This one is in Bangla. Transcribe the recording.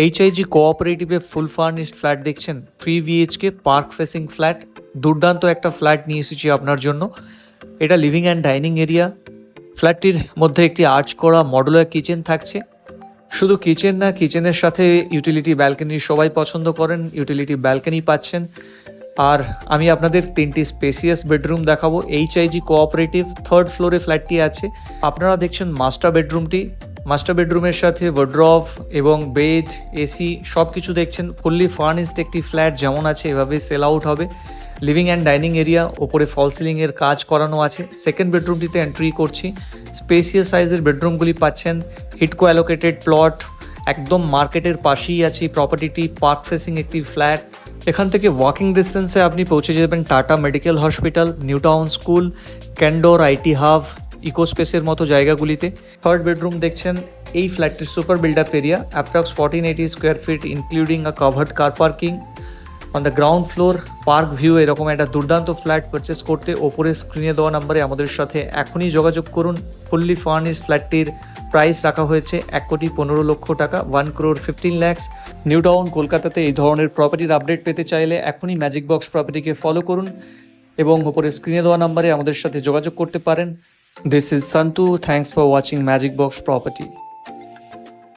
এইচআইজি কোঅপারেটিভে ফুল ফার্নিশড ফ্ল্যাট দেখছেন, 3 VHK পার্ক ফেসিং ফ্ল্যাট। দুর্দান্ত একটা ফ্ল্যাট নিয়ে এসেছি আপনার জন্য। এটা লিভিং অ্যান্ড ডাইনিং এরিয়া। ফ্ল্যাটটির মধ্যে একটি আর্চ করা মডুলার কিচেন থাকছে। শুধু কিচেন না, কিচেনের সাথে ইউটিলিটি ব্যালকনি সবাই পছন্দ করেন, ইউটিলিটি ব্যালকনি পাচ্ছেন। আর আমি আপনাদের 3টি স্পেসিয়াস বেডরুম দেখাবো। এইচআইজি কোঅপারেটিভ 3rd ফ্লোরে ফ্ল্যাটটি আছে। আপনারা দেখছেন মাস্টার বেডরুমটি। মাস্টার বেডরুমের সাথে ওয়ার্ড্রব এবং বেড, এসি সব কিছু দেখছেন। ফুললি ফার্নিশড একটি ফ্ল্যাট যেমন আছে এভাবে সেল আউট হবে। লিভিং অ্যান্ড ডাইনিং এরিয়া, ওপরে ফল সিলিংয়ের কাজ করানো আছে। সেকেন্ড বেডরুমটিতে এন্ট্রি করছি। স্পেসিয়াস সাইজের বেডরুমগুলি পাচ্ছেন। হিটকো অ্যালোকেটেড প্লট, একদম মার্কেটের পাশেই আছে প্রপার্টিটি। পার্ক ফেসিং একটি ফ্ল্যাট। এখান থেকে ওয়াকিং ডিস্টেন্সে আপনি পৌঁছে যাবেন Tata medical hospital, new town school, Candor IT hub, ইকোস্পেসের মতো জায়গাগুলিতে। থার্ড বেডরুম দেখছেন। এই ফ্ল্যাটটির super build up area approx 1480 square feet including a covered car parking. On the ground floor park view. এরকম একটা দুর্দান্ত ফ্ল্যাট পারচেস করতে ওপরে স্ক্রিনে দেওয়া নাম্বারে আমাদের সাথে এখনই যোগাযোগ করুন। ফুললি ফার্নিশড ফ্ল্যাটটির প্রাইস রাখা হয়েছে 1,15,00,000 টাকা, 1,15,00,000। নিউ টাউন কলকাতাতে এই ধরনের প্রপার্টির আপডেট পেতে চাইলে এখনই ম্যাজিক বক্স প্রপার্টিকে ফলো করুন এবং ওপরে স্ক্রিনে দেওয়া নাম্বারে আমাদের সাথে যোগাযোগ করতে পারেন। This is Santu, thanks for watching magic box property.